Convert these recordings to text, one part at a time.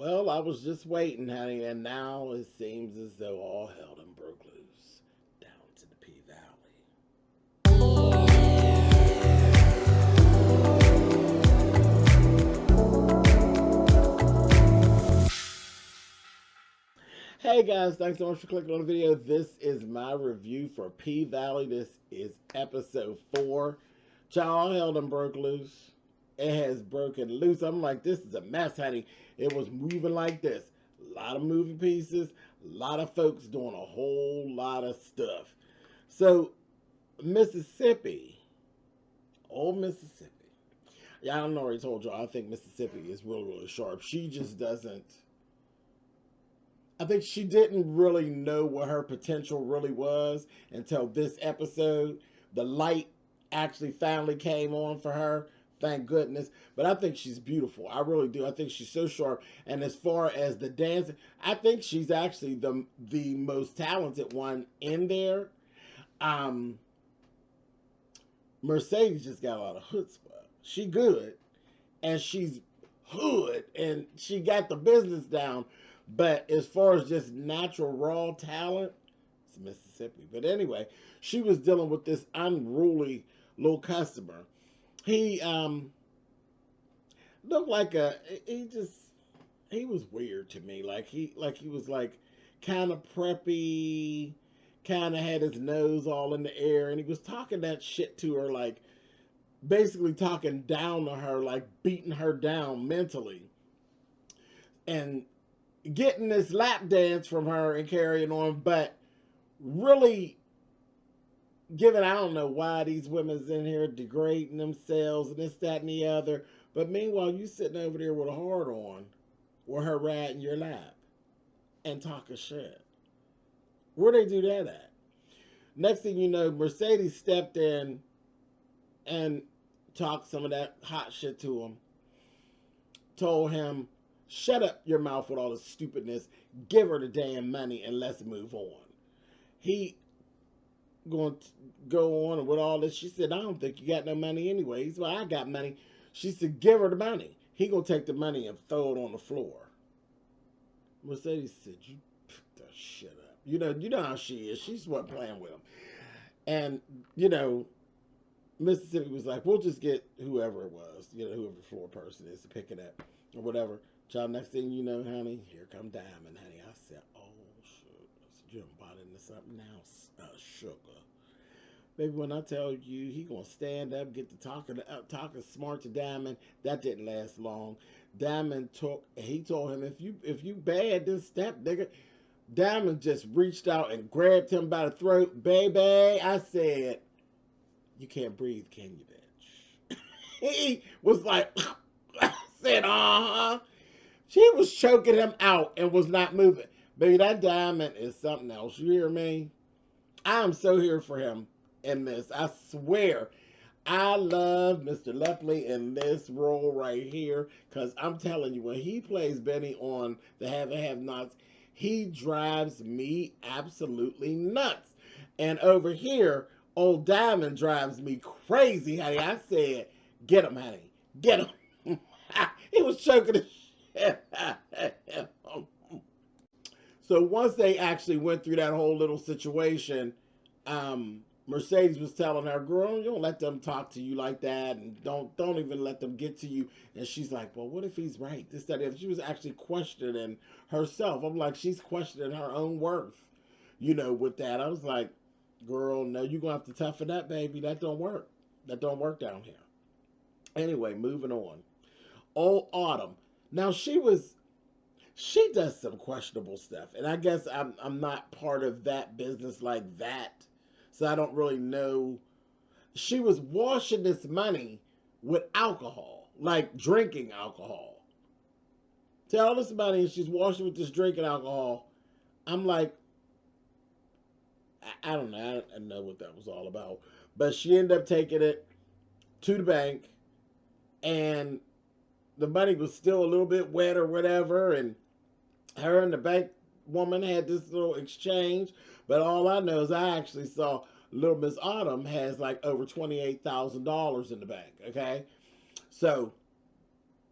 Well, I was just waiting, honey, and now it seems as though all hell done broke loose down to the P Valley. Hey guys, thanks so much for clicking on the video. This is my review for P Valley. This is episode 4. Child, all hell done broke loose. It has broken loose. I'm like, this is a mess, honey. It was moving like this. A lot of moving pieces, a lot of folks doing a whole lot of stuff. So, Mississippi, old Mississippi. Yeah, I don't know. I already told y'all. I think Mississippi is really, really sharp. She just doesn't. I think she didn't really know what her potential really was until this episode. The light actually finally came on for her. Thank goodness. But I think she's beautiful. I really do. I think she's so sharp. And as far as the dancing, I think she's actually the most talented one in there. Um, Mercedes just got a lot of chutzpah. She good, and she's hood, and she got the business down. But as far as just natural raw talent, it's Mississippi. But anyway, she was dealing with this unruly little customer. He looked like he was weird to me. He was like kind of preppy, kind of had his nose all in the air, and he was talking that shit to her, like basically talking down to her, like beating her down mentally, and getting this lap dance from her and carrying on, but really giving, I don't know why these women's in here degrading themselves and this, that, and the other. But meanwhile, you sitting over there with a hard on, with her riding your lap and talking shit. Where they do that at? Next thing you know, Mercedes stepped in and talked some of that hot shit to him. Told him, shut up your mouth with all this stupidness. Give her the damn money and let's move on. He going to go on with all this. She said, I don't think you got no money anyway. He said, well, I got money. She said, give her the money. He going to take the money and throw it on the floor. Mercedes said, you put that shit up. You know how she is. She's what playing with him. And, Mississippi was like, we'll just get whoever it was, whoever the floor person is to pick it up or whatever. Child, next thing you know, honey, here come Diamond, honey. I said, oh, shit. I said, you done bought into something now, sugar. Baby, when I tell you, he gonna stand up, get to talking smart to Diamond. That didn't last long. Diamond he told him, if you bad, then step, nigga. Diamond just reached out and grabbed him by the throat. Baby, I said, you can't breathe, can you, bitch? He was like, I said, uh-huh. She was choking him out and was not moving. Baby, that Diamond is something else. You hear me? I am so here for him in this. I swear. I love Mr. Lepley in this role right here. Because I'm telling you, when he plays Benny on The Have and Have Nots, he drives me absolutely nuts. And over here, old Diamond drives me crazy, honey. I said, get him, honey. Get him. He was choking the shit out of him. So once they actually went through that whole little situation, Mercedes was telling her, girl, you don't let them talk to you like that, and don't even let them get to you. And she's like, well, what if he's right? This, that, and she was actually questioning herself. I'm like, she's questioning her own worth, with that. I was like, girl, no, you're going to have to toughen up, baby. That don't work. That don't work down here. Anyway, moving on. Old Autumn. Now, she does some questionable stuff. And I guess I'm not part of that business like that. So I don't really know. She was washing this money with alcohol, like drinking alcohol. Tell this money and she's washing with this drinking alcohol. I'm like, I don't know. I don't know what that was all about. But she ended up taking it to the bank, and the money was still a little bit wet or whatever, and her and the bank woman had this little exchange. But all I know is I actually saw little Miss Autumn has like over $28,000 in the bank. Okay, so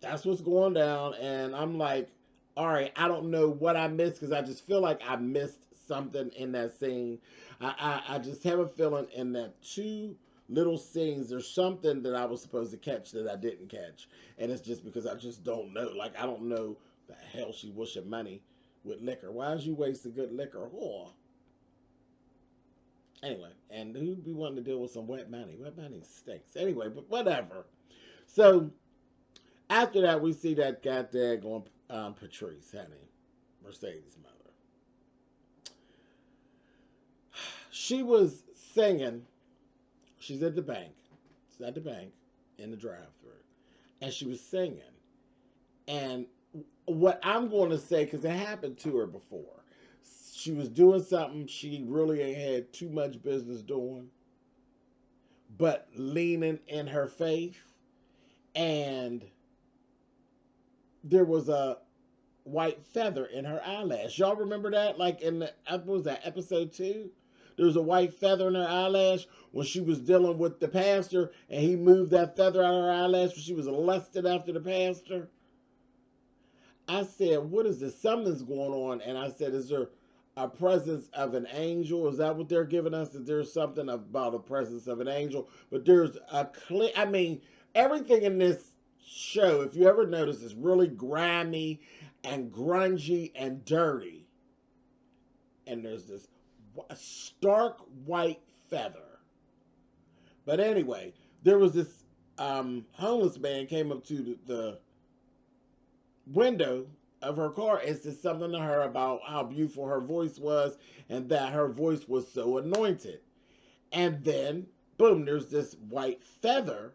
that's what's going down, and I'm like, all right, I don't know what I missed because I just feel like I missed something in that scene. I just have a feeling in that two little scenes, there's something that I was supposed to catch that I didn't catch. And it's just because I just don't know. Like, I don't know the hell she wishing money with liquor. Why is you wasting good liquor? Whore. Anyway, and who'd be wanting to deal with some wet money? Wet money stinks. Anyway, but whatever. So, after that, we see that goddamn going Patrice, honey, Mercedes' mother. She was singing. She's at the bank. She's at the bank in the drive-thru, and she was singing. And what I'm going to say, because it happened to her before, she was doing something she really ain't had too much business doing, but leaning in her faith, and there was a white feather in her eyelash. Y'all remember that? Like in the, what was that, episode 2? There was a white feather in her eyelash when she was dealing with the pastor, and he moved that feather out of her eyelash when she was lusted after the pastor. I said, what is this? Something's going on. And I said, is there a presence of an angel? Is that what they're giving us? Is there something about a presence of an angel? But there's a clear, I mean, everything in this show, if you ever notice, is really grimy and grungy and dirty. And there's this stark white feather. But anyway, there was this homeless man came up to the window of her car and said something to her about how beautiful her voice was and that her voice was so anointed. And then, boom, there's this white feather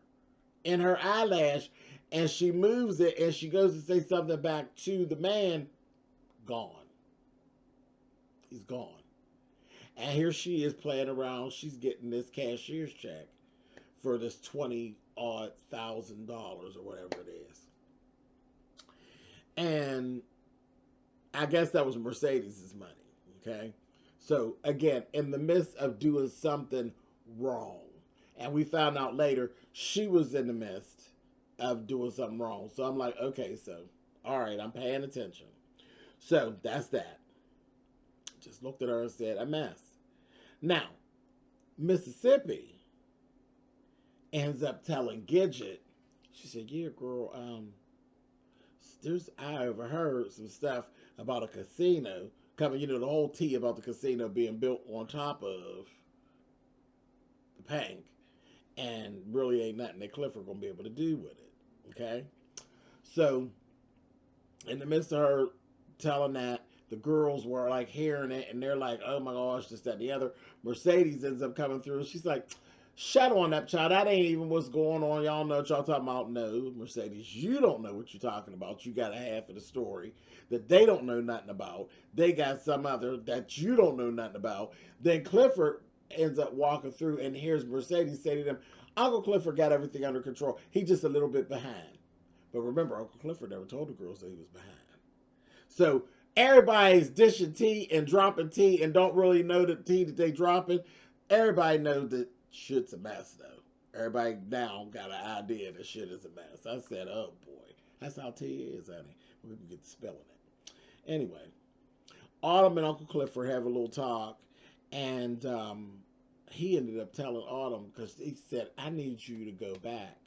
in her eyelash, and she moves it and she goes to say something back to the man. Gone. He's gone. And here she is playing around. She's getting this cashier's check for this $20,000 or whatever it is. And I guess that was Mercedes' money. Okay. So again, in the midst of doing something wrong, and we found out later she was in the midst of doing something wrong. So I'm like, okay, so all right, I'm paying attention. So that's that. Just looked at her and said, a mess. Now, Mississippi ends up telling Gidget, she said, yeah, girl, I overheard some stuff about a casino coming, you know, the whole tea about the casino being built on top of the bank, and really ain't nothing that Clifford gonna be able to do with it. Okay? So, in the midst of her telling that, the girls were like hearing it, and they're like, oh my gosh, this, that, and the other. Mercedes ends up coming through, and she's like, shut on up, child. That ain't even what's going on. Y'all know what y'all talking about. No, Mercedes, you don't know what you're talking about. You got a half of the story that they don't know nothing about. They got some other that you don't know nothing about. Then Clifford ends up walking through, and here's Mercedes say to them, Uncle Clifford got everything under control. He's just a little bit behind. But remember, Uncle Clifford never told the girls that he was behind. So everybody's dishing tea and dropping tea and don't really know the tea that they dropping. Everybody knows that shit's a mess, though. Everybody now got an idea that shit is a mess. I said, oh boy, that's how tea is, honey. We can get spilling it. Anyway, Autumn and Uncle Clifford have a little talk, and he ended up telling Autumn, because he said, I need you to go back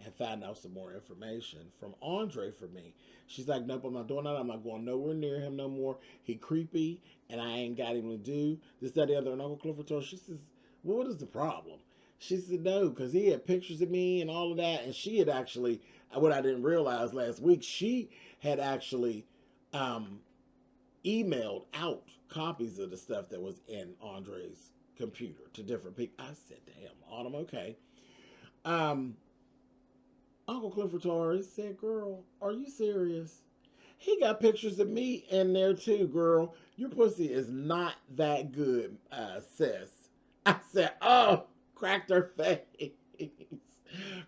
and find out some more information from Andre for me. She's like, nope, I'm not doing that. I'm not going nowhere near him no more. He creepy, and I ain't got him to do this, that, the other. And Uncle Clifford told her, she says, well, what is the problem? She said, no, because he had pictures of me and all of that. And she had actually, what I didn't realize last week, she had actually emailed out copies of the stuff that was in Andre's computer to different people. I said, damn, Autumn, okay. Uncle Clifford told her, he said, girl, are you serious? He got pictures of me in there too, girl. Your pussy is not that good, sis. I said, oh, cracked her face.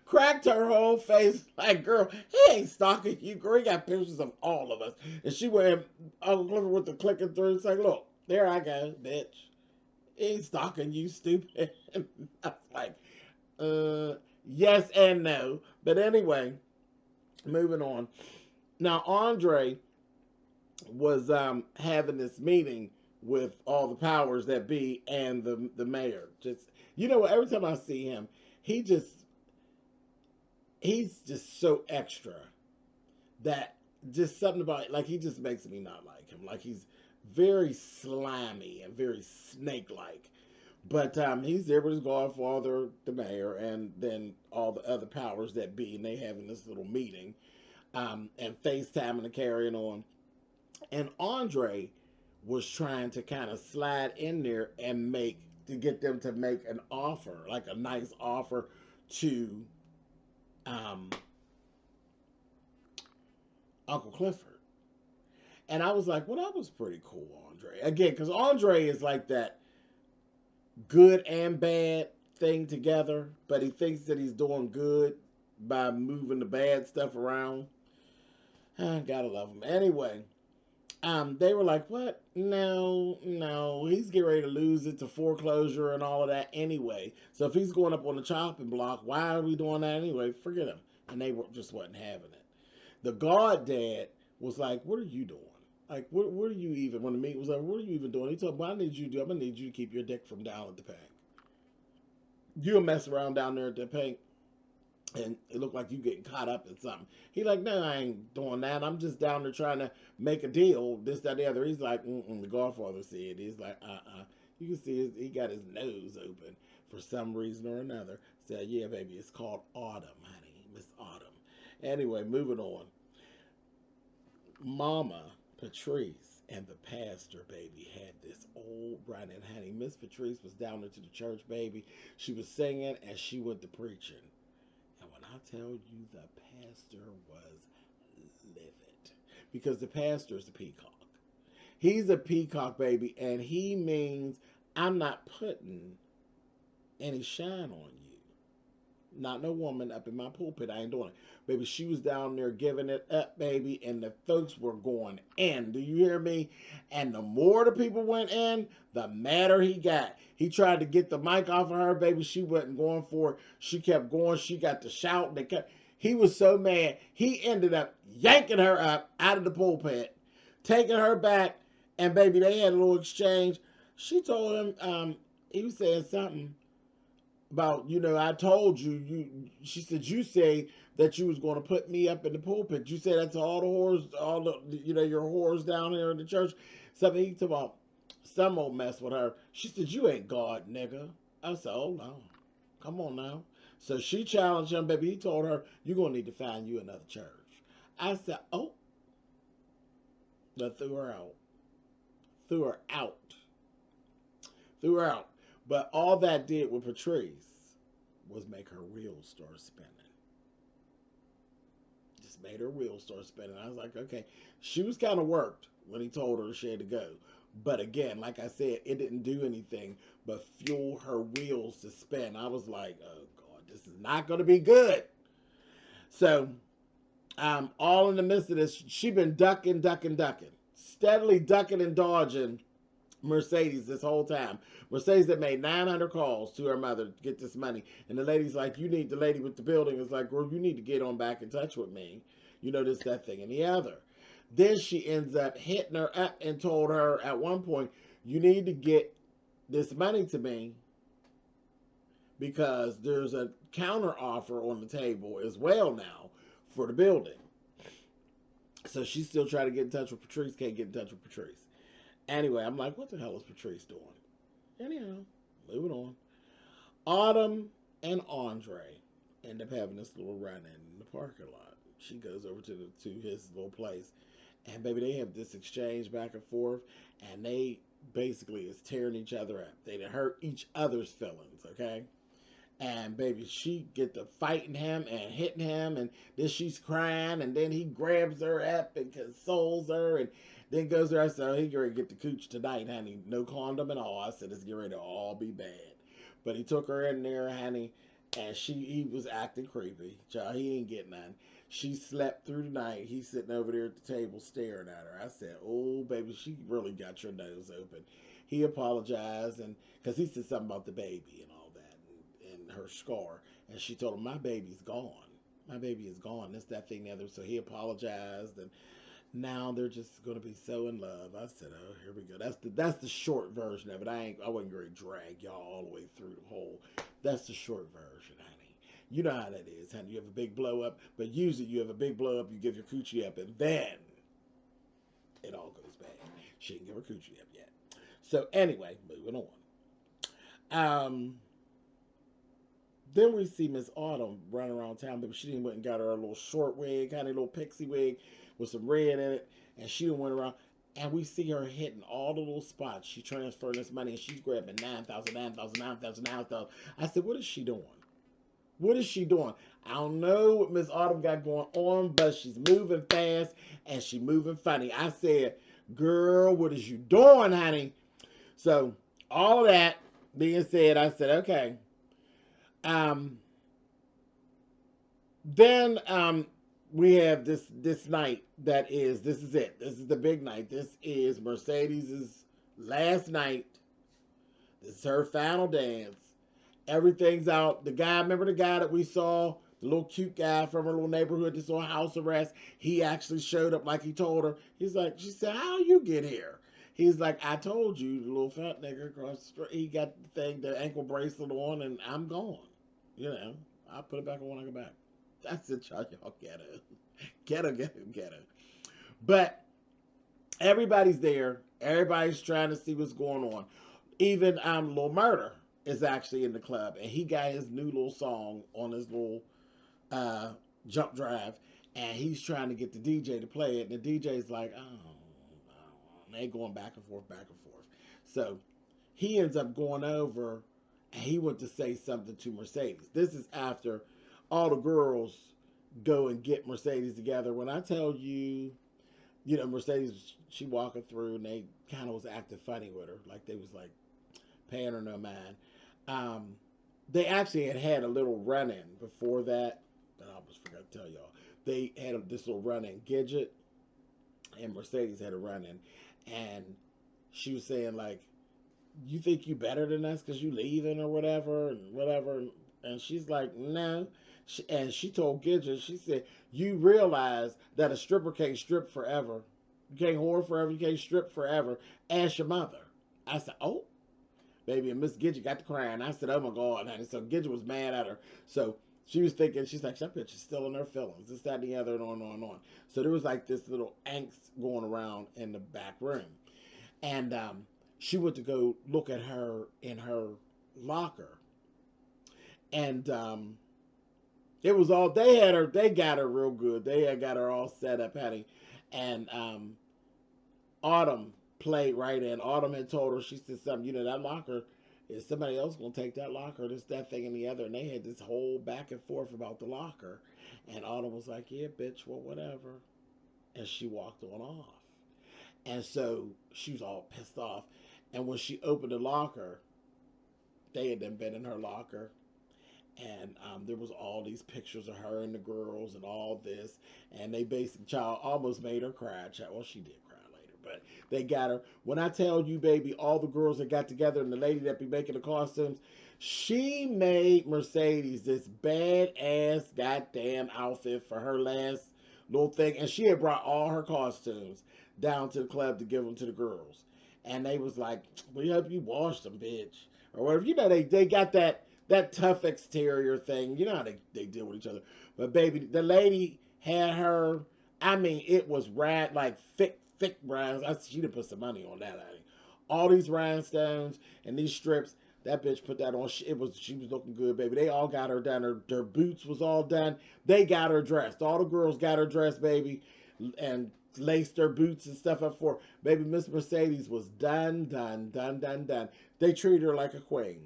Cracked her whole face. Like, girl, he ain't stalking you, girl. He got pictures of all of us. And she went, Uncle Clifford with the clicking through and said, look, there I go, bitch. He ain't stalking you, stupid. I was like, yes and no. But anyway, moving on. Now, Andre was having this meeting with all the powers that be and the mayor. Just you know, every time I see him, he just he's just so extra that just something about like he just makes me not like him. Like he's very slimy and very snake like. But he's there with his godfather, the mayor, and then all the other powers that be, and they having this little meeting and FaceTiming and carrying on. And Andre was trying to kind of slide in there and make to get them to make an offer, like a nice offer to um, Uncle Clifford. And I was like, well, that was pretty cool, Andre. Again, because Andre is like that good and bad thing together, but he thinks that he's doing good by moving the bad stuff around. I gotta love him. Anyway, they were like, what? No, no, he's getting ready to lose it to foreclosure and all of that anyway. So if he's going up on the chopping block, why are we doing that anyway? Forget him. And they just wasn't having it. The god dad was like, what are you doing? Like, what are you even, when the meeting was like, what are you even doing? He told me, what I need you to do, I'm going to need you to keep your dick from down at the bank. You'll mess around down there at the bank, and it looked like you getting caught up in something. He like, no, I ain't doing that. I'm just down there trying to make a deal, this, that, the other. He's like, the godfather said. He's like, You can see he got his nose open for some reason or another. Said, yeah, baby, it's called Autumn, honey. Miss Autumn. Anyway, moving on. Mama Patrice and the pastor, baby, had this old running, honey. Miss Patrice was down there to the church, baby. She was singing and she went to preaching. And when I tell you the pastor was livid, because the pastor is a peacock. He's a peacock, baby, and he means I'm not putting any shine on you. Not no woman up in my pulpit. I ain't doing it. Baby, she was down there giving it up, baby, and the folks were going in. Do you hear me? And the more the people went in, the madder he got. He tried to get the mic off of her, baby. She wasn't going for it. She kept going. She got to shout. He was so mad. He ended up yanking her up out of the pulpit, taking her back, and baby, they had a little exchange. She told him, he was saying something about, I told she said, you say that you was going to put me up in the pulpit. You say that to all the whores, all the, your whores down here in the church. Something he talked about, some old mess with her. She said, you ain't God, nigga. I said, oh no, come on now. So she challenged him, baby. He told her, you're going to need to find you another church. I said, oh, but threw her out. Threw her out. Threw her out. But all that did with Patrice was make her wheels start spinning. Just made her wheels start spinning. I was like, okay. She was kind of worked when he told her she had to go. But again, like I said, it didn't do anything but fuel her wheels to spin. I was like, oh, God, this is not going to be good. So, all in the midst of this, she been ducking. Steadily ducking and dodging Mercedes this whole time. Mercedes that made 900 calls to her mother to get this money. And the lady's like, the lady with the building is like, girl, you need to get on back in touch with me. This, that thing, and the other. Then she ends up hitting her up and told her at one point, you need to get this money to me because there's a counter offer on the table as well now for the building. So she's still trying to get in touch with Patrice, can't get in touch with Patrice. Anyway, I'm like, what the hell is Patrice doing? Anyhow, moving on. Autumn and Andre end up having this little run in the parking lot. She goes over to his little place. And baby, they have this exchange back and forth. And they basically is tearing each other up. They hurt each other's feelings, okay? And baby, she get to fighting him and hitting him. And then she's crying. And then he grabs her up and consoles her. And then goes there. I said, oh, he get ready to get the cooch tonight, honey. No condom at all. I said, it's getting ready to all be bad. But he took her in there, honey, and he was acting creepy. Child, he ain't getting none. She slept through the night. He's sitting over there at the table staring at her. I said, oh, baby, she really got your nose open. He apologized, and because he said something about the baby and all that, and her scar. And she told him, my baby's gone. My baby is gone. This, that, thing, the other. So he apologized, and Now they're just gonna be so in love. I said, oh, here we go. That's the short version of it. I wasn't gonna drag y'all all the way through the whole. That's the short version, honey. You know how that is, honey. You have a big blow up, but usually you have a big blow up, you give your coochie up, and then it all goes bad. She didn't give her coochie up yet. So anyway, moving on. Then we see Miss Autumn running around town, but she didn't went and got her a little short wig, kind of little pixie wig with some red in it, and she done went around. And we see her hitting all the little spots. She transferring this money, and she's grabbing 9,000, 9,000, 9,000, 9,000. I said, what is she doing? What is she doing? I don't know what Miss Autumn got going on, but she's moving fast, and she moving funny. I said, girl, what is you doing, honey? So, all of that being said, I said, okay. Um, then we have this night that is, this is it. This is the big night. This is Mercedes's last night. This is her final dance. Everything's out. The guy, remember the guy that we saw, the little cute guy from her little neighborhood that saw house arrest? He actually showed up like he told her. He's like, she said, how you get here? He's like, I told you, the little fat nigga across the street. He got the thing, the ankle bracelet on, and I'm gone. You know, I'll put it back on when I get back. That's it, y'all. Y'all get it. Get it. But everybody's there. Everybody's trying to see what's going on. Even Lil Murder is actually in the club, and he got his new little song on his little jump drive, and he's trying to get the DJ to play it, and the DJ's like, oh, they going back and forth. So he ends up going over, and he went to say something to Mercedes. This is after all the girls go and get Mercedes together. When I tell you, you know, Mercedes, she walking through, and they kind of was acting funny with her, like they was like paying her no mind. They actually had a little run-in before that. I almost forgot to tell y'all. They had this little run-in. Gidget and Mercedes had a run-in, and she was saying like, you think you better than us because you leaving or whatever. And she's like, no. And she told Gidget, she said, you realize that a stripper can't strip forever. You can't whore forever. You can't strip forever. Ask your mother. I said, oh, baby. And Miss Gidget got to crying. I said, oh my God, honey. So Gidget was mad at her. So she was thinking, she's like, that bitch is still in her feelings. This, that, and the other, and on and on and on. So there was like this little angst going around in the back room. And she went to go look at her in her locker. And it was all, they got her real good. They had got her all set up, honey. And Autumn played right in. Autumn had told her, she said something, you know, that locker, is somebody else going to take that locker, this, that thing, and the other. And they had this whole back and forth about the locker. And Autumn was like, yeah, bitch, well, whatever. And she walked on off. And so she was all pissed off. And when she opened the locker, they had been in her locker. And there was all these pictures of her and the girls and all this. And they basically, child, almost made her cry. Child, well, she did cry later, but they got her. When I tell you, baby, all the girls that got together and the lady that be making the costumes, she made Mercedes this badass goddamn outfit for her last little thing. And she had brought all her costumes down to the club to give them to the girls. And they was like, we hope you wash them, bitch. Or whatever. You know, they got that tough exterior thing. You know how they deal with each other. But baby, the lady had her, I mean, it was like thick rhinestones. She done put some money on that, honey. All these rhinestones and these strips, that bitch put that on. She was looking good, baby. They all got her done. Her boots was all done. They got her dressed. All the girls got her dressed, baby. And laced her boots and stuff up for her. Baby, Miss Mercedes was done. They treat her like a queen.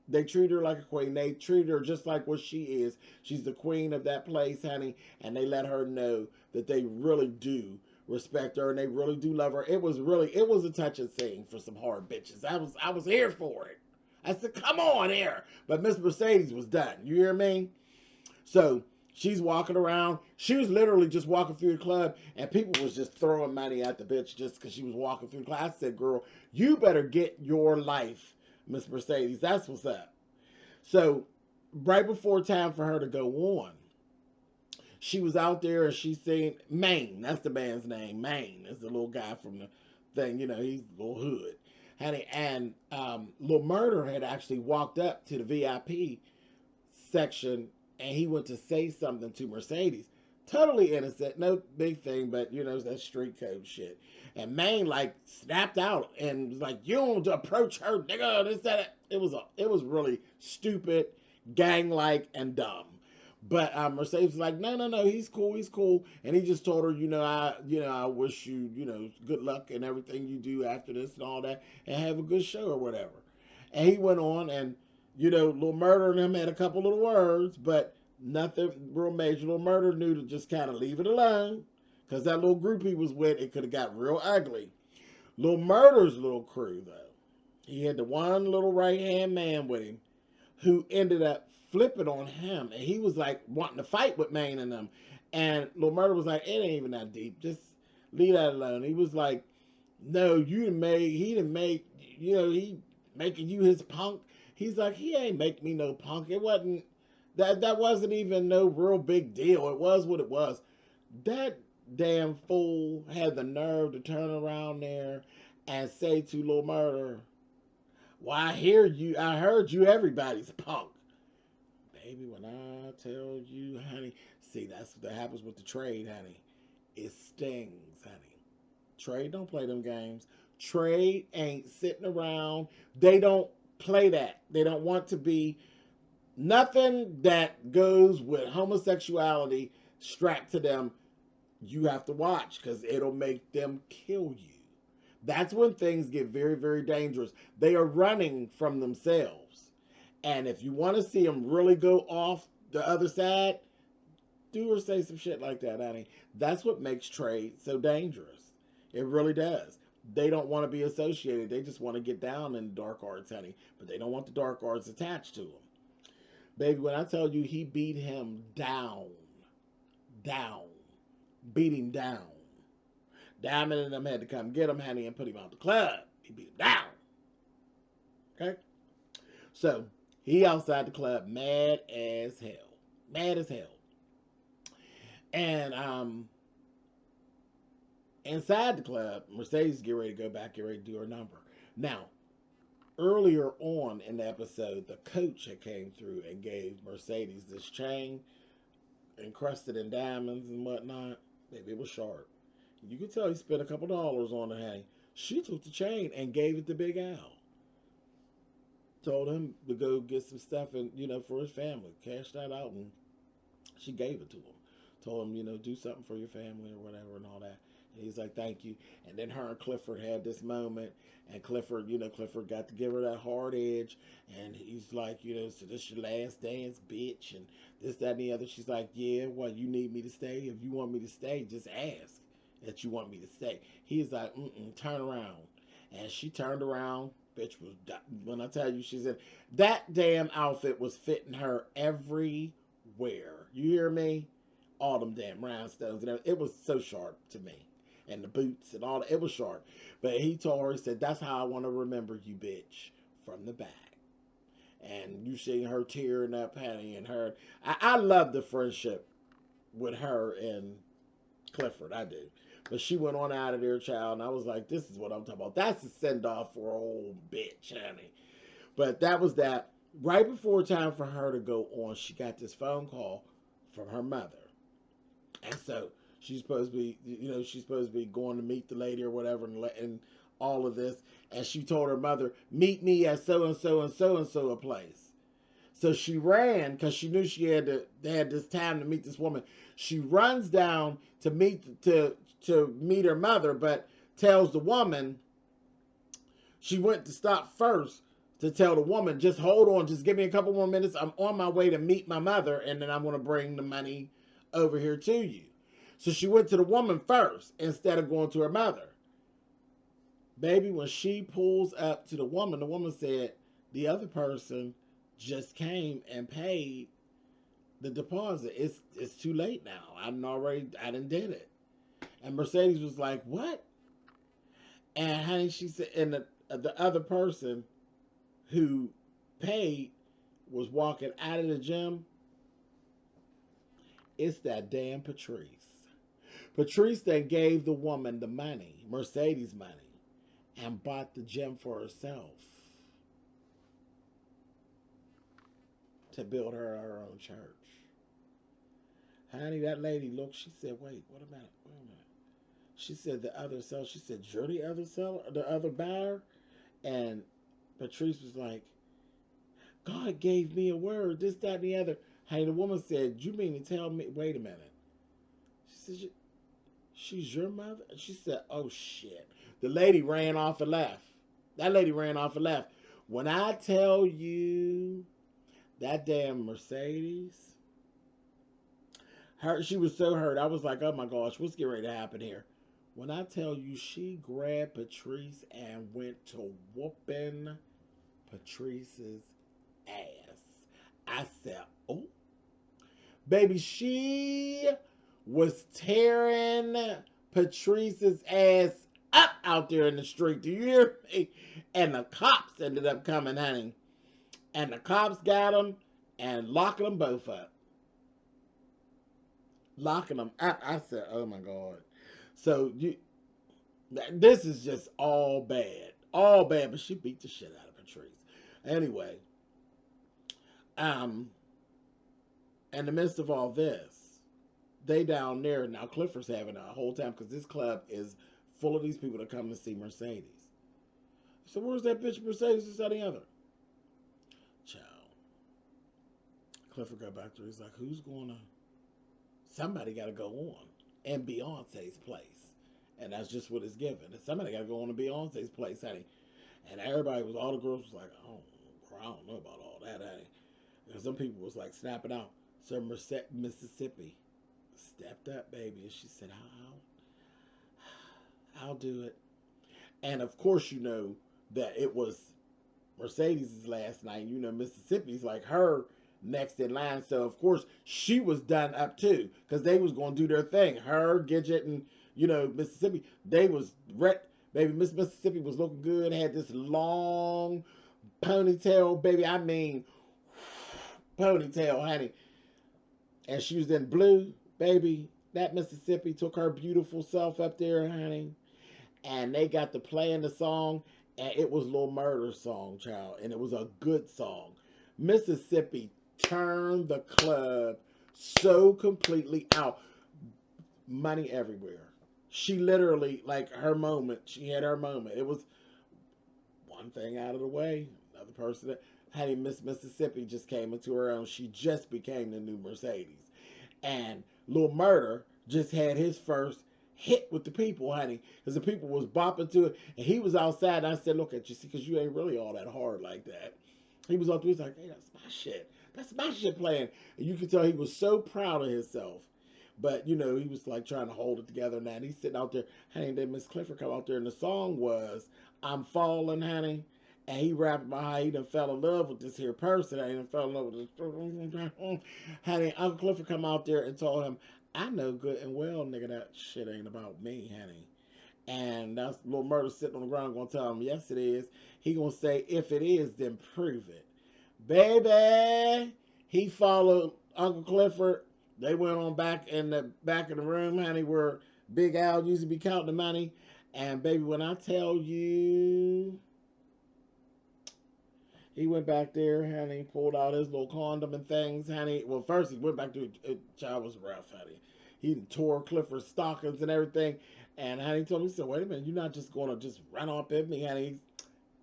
They treat her like a queen. They treat her just like what she is. She's the queen of that place, honey. And they let her know that they really do respect her and they really do love her. It was a touching scene for some hard bitches. I was here for it. I said, come on here. But Miss Mercedes was done. You hear me? So she's walking around. She was literally just walking through the club, and people was just throwing money at the bitch just because she was walking through the club. I said, girl, you better get your life, Miss Mercedes. That's what's up. So right before time for her to go on, she was out there and she seen Maine. That's the band's name. Maine is the little guy from the thing. You know, he's a little hood. Honey, and Lil Murder had actually walked up to the VIP section and he went to say something to Mercedes. Totally innocent, no big thing, but you know, that street code shit. And Maine like snapped out and was like, "You don't approach her, nigga." This, that. It was really stupid, gang like, and dumb. But Mercedes was like, "No, no, no, he's cool, he's cool." And he just told her, I wish you, good luck and everything you do after this and all that, and have a good show or whatever. And he went on, and Lil Murder and him had a couple little words, but nothing real major. Lil Murder knew to just kind of leave it alone, because that little group he was with, it could have got real ugly. Lil Murder's little crew, though, he had the one little right-hand man with him who ended up flipping on him, and he was like wanting to fight with Maine and them. And Lil Murder was like, "It ain't even that deep. Just leave that alone." He was like, "No, he didn't make, he making you his punk." He's like, "He ain't make me no punk. It wasn't, that wasn't even no real big deal. It was what it was." That damn fool had the nerve to turn around there and say to Lil Murder, "Well, I heard you everybody's punk." Baby, when I tell you, honey, see, that's what happens with the trade, honey. It stings, honey. Trade don't play them games. Trade ain't sitting around. They don't play that. They don't want to be nothing that goes with homosexuality strapped to them. You have to watch, because it'll make them kill you. That's when things get very, very dangerous. They are running from themselves. And if you want to see them really go off the other side, do or say some shit like that, honey. That's what makes trade so dangerous. It really does. They don't want to be associated. They just want to get down in the dark arts, honey. But they don't want the dark arts attached to them. Baby, when I tell you he beat him down, beat him down. Diamond and them had to come get him, honey, and put him out the club. He beat him down. Okay? So, he outside the club, mad as hell. Mad as hell. And inside the club, Mercedes get ready to go back, get ready to do her number. Now, earlier on in the episode, the coach had came through and gave Mercedes this chain encrusted in diamonds and whatnot. Baby, it was sharp. You could tell he spent a couple dollars on it, honey. She took the chain and gave it to Big Al. Told him to go get some stuff and for his family. Cashed that out, and she gave it to him. Told him, do something for your family or whatever and all that. And he's like, "Thank you." And then her and Clifford had this moment, and Clifford got to give her that hard edge, and he's like, "So this your last dance, bitch," and this, that, and the other. She's like, "Yeah, well, you need me to stay? If you want me to stay, just ask that you want me to stay." He's like, "Turn around." And she turned around. Bitch was, when I tell you, she said, that damn outfit was fitting her everywhere. You hear me? All them damn rhinestones and everything. It was so sharp to me. And the boots and all that. It was sharp. But he told her, he said, "That's how I want to remember you, bitch, from the back." And you see her tearing up, honey, and her. I love the friendship with her and Clifford. I do. But she went on out of there, child, and I was like, this is what I'm talking about. That's a send-off for old bitch, honey. But that was that. Right before time for her to go on, she got this phone call from her mother. And so she's supposed to be, she's supposed to be going to meet the lady or whatever and all of this. And she told her mother, "Meet me at so-and-so and so-and-so a place." So she ran because she knew they had this time to meet this woman. She runs down to meet her mother, but tells the woman she went to stop first to tell the woman, "Just hold on, just give me a couple more minutes. I'm on my way to meet my mother, and then I'm going to bring the money over here to you." So she went to the woman first instead of going to her mother. Baby, when she pulls up to the woman said, "The other person just came and paid the deposit. It's too late now. I done did it." And Mercedes was like, "What?" And honey, she said, and the other person who paid was walking out of the gym, It's that damn Patrice. Patrice then gave the woman the money, Mercedes money, and bought the gym for herself to build her own church. Honey, that lady looked, she said, wait, what a minute, wait a minute. She said the other seller, she said, you're the other seller, the other buyer? And Patrice was like, God gave me a word, this, that, and the other. Honey, the woman said, you mean to tell me, wait a minute. She said, she's your mother? She said, oh shit. The lady ran off and left. That lady ran off and left. When I tell you that damn Mercedes, she was so hurt. I was like, oh my gosh, what's getting ready to happen here? When I tell you she grabbed Patrice and went to whooping Patrice's ass. I said, oh. Baby, she was tearing Patrice's ass up out there in the street. Do you hear me? And the cops ended up coming, honey. And the cops got them and locking them both up. Locking them up. I said, oh my God. So this is just all bad. All bad, but she beat the shit out of Patrice. Anyway, in the midst of all this, they down there, now Clifford's having a whole time because this club is full of these people that come to see Mercedes. So where's that bitch Mercedes, this, that, and the other? Ciao. Clifford got back there. He's like, who's going to... Somebody got to go on in Beyonce's place. And that's just what it's given. And somebody got to go on to Beyonce's place, honey. And everybody was, all the girls was like, I don't know about all that, honey. And some people was like snapping out. So Mississippi stepped up, baby. And she said, I'll do it. And of course, you know that it was Mercedes' last night. You know, Mississippi's like her next in line. So, of course, she was done up too. Because they was going to do their thing. Her, Gidget, and, you know, Mississippi. They was, baby, Miss Mississippi was looking good. Had this long ponytail, baby. I mean, ponytail, honey. And she was in blue, baby. That Mississippi took her beautiful self up there, honey. And they got to playing the song. And it was Lil Murder's song, child. And it was a good song. Mississippi turned the club so completely out. Money everywhere. She literally, like, her moment. She had her moment. It was one thing out of the way. Another person that... Honey, Miss Mississippi just came into her own. She just became the new Mercedes. And Lil Murder just had his first hit with the people, honey. Because the people was bopping to it. And he was outside. And I said, look at you, see, because you ain't really all that hard like that. He was out there. He's like, hey, that's my shit. That's my shit playing. And you could tell he was so proud of himself. But, you know, he was like trying to hold it together now. And he's sitting out there. Honey, then Miss Clifford come out there. And the song was, I'm Falling, honey. And he rapped about how he done fell in love with this here person. And he done fell in love with this. Honey, Uncle Clifford come out there and told him, I know good and well, nigga, that shit ain't about me, honey. And that's Lil Murder sitting on the ground gonna tell him, yes, it is. He gonna say, if it is, then prove it. Baby, he followed Uncle Clifford. They went on back in the room, honey, where Big Al used to be counting the money. And baby, when I tell you... He went back there, honey, pulled out his little condom and things, honey. Well, first he went back to it. Child was rough, honey. He tore Clifford's stockings and everything. And honey told me, he said, wait a minute, you're not just going to just run off at me, honey. He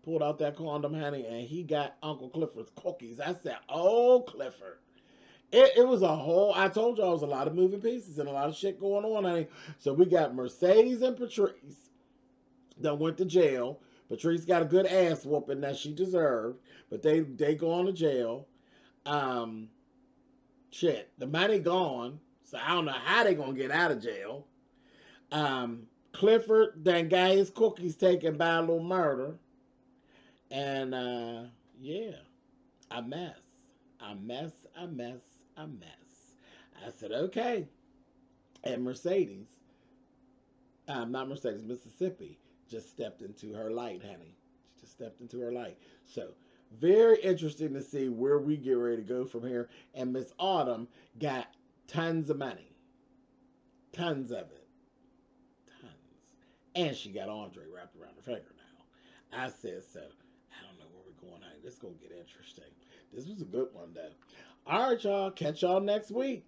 pulled out that condom, honey, and he got Uncle Clifford's cookies. I said, oh, Clifford. It was a whole, I told y'all, it was a lot of moving pieces and a lot of shit going on, honey. So we got Mercedes and Patrice that went to jail. Patrice got a good ass whooping that she deserved, but they going to jail. Shit, the money gone, so I don't know how they gonna get out of jail. Clifford then got his cookies taken by a Lil Murder, and yeah, a mess. I said okay, and Mercedes, not Mercedes, Mississippi. Just stepped into her light, honey. She just stepped into her light. So, very interesting to see where we get ready to go from here. And Miss Autumn got Tons of money. Tons of it. Tons. And she got Andre wrapped around her finger now. I said so. I don't know where we're going. This is going to get interesting. This was a good one, though. All right, y'all. Catch y'all next week.